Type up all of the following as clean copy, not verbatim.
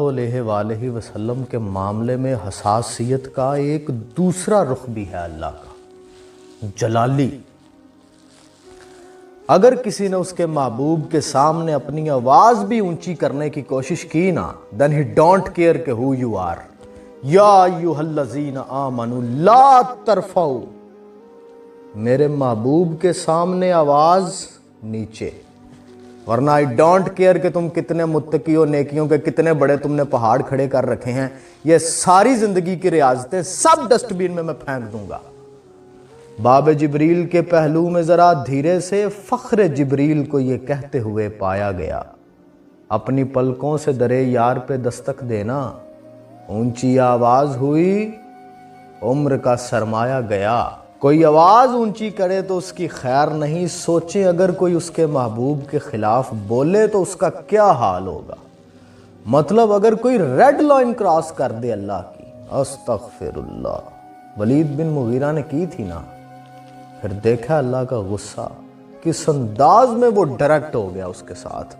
علیہ وآلہ وسلم کے معاملے میں حساسیت کا ایک دوسرا رخ بھی ہے اللہ کا، جلالی۔ اگر کسی نے اس کے محبوب کے سامنے اپنی آواز بھی اونچی کرنے کی کوشش کی نا، then he don't care کہ who you are۔ یا ایھا الذین آمنوا لا ترفعوا، میرے محبوب کے سامنے آواز نیچے، ورنہ I don't care کہ تم کتنے متقی ہو، نیکیوں کے کتنے بڑے تم نے پہاڑ کھڑے کر رکھے ہیں، یہ ساری زندگی کی ریاضتیں سب ڈسٹ بین میں پھینک دوں گا۔ باب جبریل کے پہلو میں ذرا دھیرے سے فخر جبریل کو یہ کہتے ہوئے پایا گیا، اپنی پلکوں سے درے یار پہ دستک دینا، اونچی آواز ہوئی عمر کا سرمایہ گیا۔ کوئی آواز اونچی کرے تو اس کی خیر نہیں، سوچیں اگر کوئی اس کے محبوب کے خلاف بولے تو اس کا کیا حال ہوگا۔ مطلب اگر کوئی ریڈ لائن کراس کر دے اللہ کی، استغفر اللہ، ولید بن مغیرہ نے کی تھی نا، پھر دیکھا اللہ کا غصہ کس انداز میں وہ ڈائریکٹ ہو گیا اس کے ساتھ۔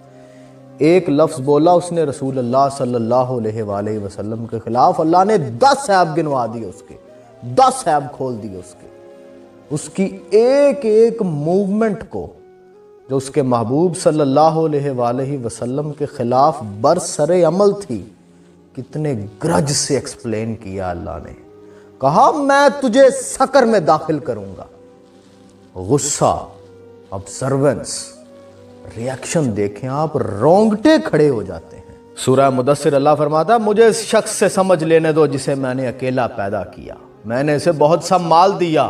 ایک لفظ بولا اس نے رسول اللہ صلی اللہ علیہ وآلہ وسلم کے خلاف، اللہ نے 10 عیب گنوا دیے اس کے، 10 عیب کھول دیے اس کی ایک ایک موومنٹ کو جو اس کے محبوب صلی اللہ علیہ وآلہ وسلم کے خلاف برسر عمل تھی، کتنے گرج سے ایکسپلین کیا اللہ نے۔ کہا میں تجھے سقر میں داخل کروں گا۔ غصہ، ابزرونس، ریاکشن دیکھیں آپ، رونگٹے کھڑے ہو جاتے ہیں۔ سورہ مدثر اللہ فرماتا ہے مجھے اس شخص سے سمجھ لینے دو جسے میں نے اکیلا پیدا کیا، میں نے اسے بہت سا مال دیا،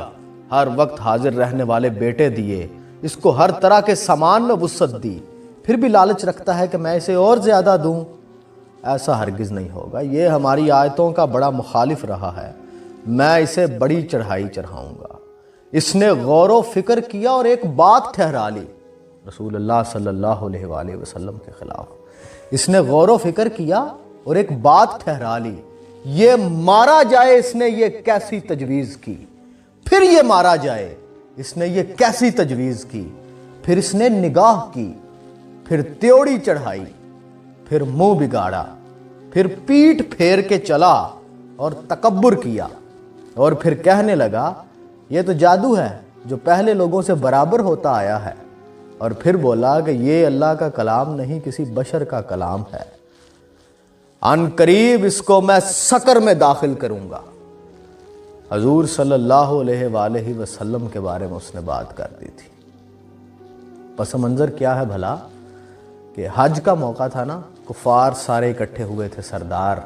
ہر وقت حاضر رہنے والے بیٹے دیے، اس کو ہر طرح کے سامان میں وسعت دی، پھر بھی لالچ رکھتا ہے کہ میں اسے اور زیادہ دوں۔ ایسا ہرگز نہیں ہوگا، یہ ہماری آیتوں کا بڑا مخالف رہا ہے، میں اسے بڑی چڑھائی چڑھاؤں گا۔ اس نے غور و فکر کیا اور ایک بات ٹھہرا لی رسول اللہ صلی اللہ علیہ وآلہ وسلم کے خلاف، اس نے غور و فکر کیا اور ایک بات ٹھہرا لی، یہ مارا جائے، اس نے یہ کیسی تجویز کی، پھر یہ مارا جائے، اس نے یہ کیسی تجویز کی، پھر اس نے نگاہ کی، پھر تیوڑی چڑھائی، پھر منہ بگاڑا، پھر پیٹھ پھیر کے چلا اور تکبر کیا، اور پھر کہنے لگا یہ تو جادو ہے جو پہلے لوگوں سے برابر ہوتا آیا ہے، اور پھر بولا کہ یہ اللہ کا کلام نہیں کسی بشر کا کلام ہے، ان قریب اس کو میں سقر میں داخل کروں گا۔ حضور صلی اللہ علیہ وآلہ وسلم کے بارے میں اس نے بات کر دی تھی۔ پس منظر کیا ہے بھلا کہ حج کا موقع تھا نا، کفار سارے اکٹھے ہوئے تھے سردار،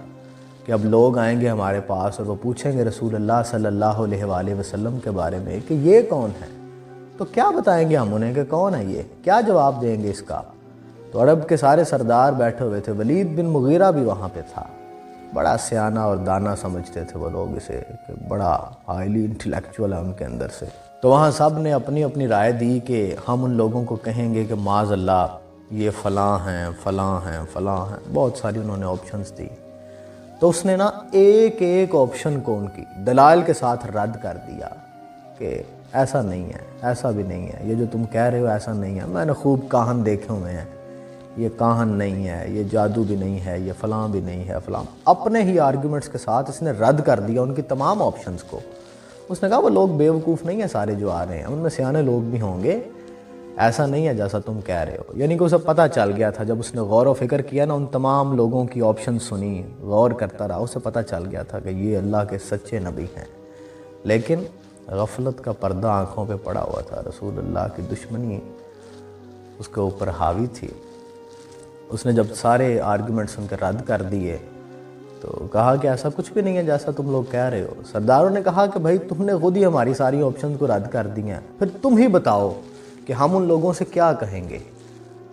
کہ اب لوگ آئیں گے ہمارے پاس اور وہ پوچھیں گے رسول اللہ صلی اللہ علیہ وآلہ وسلم کے بارے میں کہ یہ کون ہے، تو کیا بتائیں گے ہم انہیں کہ کون ہے یہ، کیا جواب دیں گے اس کا؟ تو عرب کے سارے سردار بیٹھے ہوئے تھے، ولید بن مغیرہ بھی وہاں پہ تھا، بڑا سیانہ اور دانا سمجھتے تھے وہ لوگ اسے، کہ بڑا ہائیلی انٹلیکچوئل ہے ان کے اندر سے۔ تو وہاں سب نے اپنی اپنی رائے دی کہ ہم ان لوگوں کو کہیں گے کہ معاذ اللہ یہ فلاں ہیں فلاں ہیں فلاں ہیں، بہت ساری انہوں نے آپشنز دی۔ تو اس نے نا ایک ایک آپشن کو ان کی دلائل کے ساتھ رد کر دیا کہ ایسا نہیں ہے، ایسا بھی نہیں ہے، یہ جو تم کہہ رہے ہو ایسا نہیں ہے، میں نے خوب کاہن دیکھے ہوئے ہیں، یہ کاہن نہیں ہے، یہ جادو بھی نہیں ہے، یہ فلاں بھی نہیں ہے فلاں، اپنے ہی آرگومنٹس کے ساتھ اس نے رد کر دیا ان کی تمام آپشنز کو۔ اس نے کہا وہ لوگ بیوقوف نہیں ہیں سارے جو آ رہے ہیں، ان میں سیانے لوگ بھی ہوں گے، ایسا نہیں ہے جیسا تم کہہ رہے ہو۔ یعنی کہ اسے پتہ چل گیا تھا، جب اس نے غور و فکر کیا نا، ان تمام لوگوں کی آپشن سنی، غور کرتا رہا، اسے پتہ چل گیا تھا کہ یہ اللہ کے سچے نبی ہیں، لیکن غفلت کا پردہ آنکھوں پہ پڑا ہوا تھا، رسول اللہ کی دشمنی اس کے اوپر حاوی تھی۔ اس نے جب سارے آرگومنٹس ان کے رد کر دیے تو کہا کہ ایسا کچھ بھی نہیں ہے جیسا تم لوگ کہہ رہے ہو۔ سرداروں نے کہا کہ بھائی تم نے خود ہی ہماری ساری آپشنز کو رد کر دی ہیں، پھر تم ہی بتاؤ کہ ہم ان لوگوں سے کیا کہیں گے۔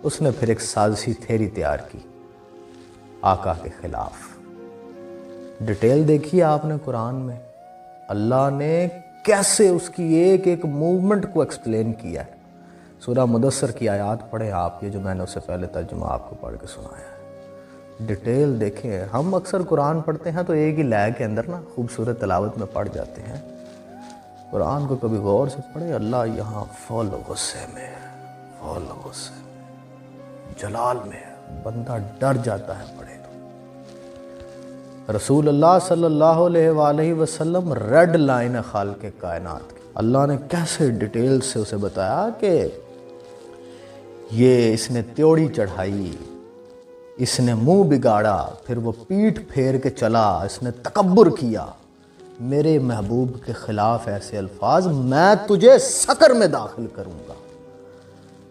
اس نے پھر ایک سازشی تھیری تیار کی آقا کے خلاف۔ ڈیٹیل دیکھیے آپ نے قرآن میں، اللہ نے کیسے اس کی ایک ایک موومنٹ کو ایکسپلین کیا ہے۔ سورہ مدثر کی آیات پڑھیں آپ، یہ جو میں نے اس سے پہلے ترجمہ آپ کو پڑھ کے سنایا ہے، ڈیٹیل دیکھیں۔ ہم اکثر قرآن پڑھتے ہیں تو ایک ہی لے کے اندر نا خوبصورت تلاوت میں پڑھ جاتے ہیں، قرآن کو کبھی غور سے پڑھے، اللہ یہاں فول غصے میں، فول غصے میں، جلال میں، بندہ ڈر جاتا ہے پڑھے تو۔ رسول اللہ صلی اللہ علیہ وآلہ وسلم ریڈ لائن ہے خالق کائنات کی۔ اللہ نے کیسے ڈیٹیل سے اسے بتایا کہ یہ اس نے تیوڑی چڑھائی، اس نے منہ بگاڑا، پھر وہ پیٹھ پھیر کے چلا، اس نے تکبر کیا، میرے محبوب کے خلاف ایسے الفاظ، میں تجھے سقر میں داخل کروں گا۔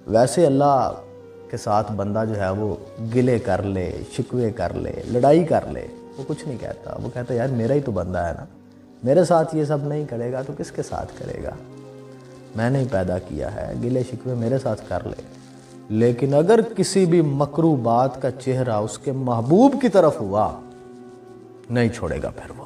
ویسے اللہ کے ساتھ بندہ جو ہے وہ گلے کر لے، شکوے کر لے، لڑائی کر لے، وہ کچھ نہیں کہتا، وہ کہتا ہے یار میرا ہی تو بندہ ہے نا، میرے ساتھ یہ سب نہیں کرے گا تو کس کے ساتھ کرے گا، میں نے ہی پیدا کیا ہے، گلے شکوے میرے ساتھ کر لے۔ لیکن اگر کسی بھی مکروہ بات کا چہرہ اس کے محبوب کی طرف ہوا، نہیں چھوڑے گا پھر وہ۔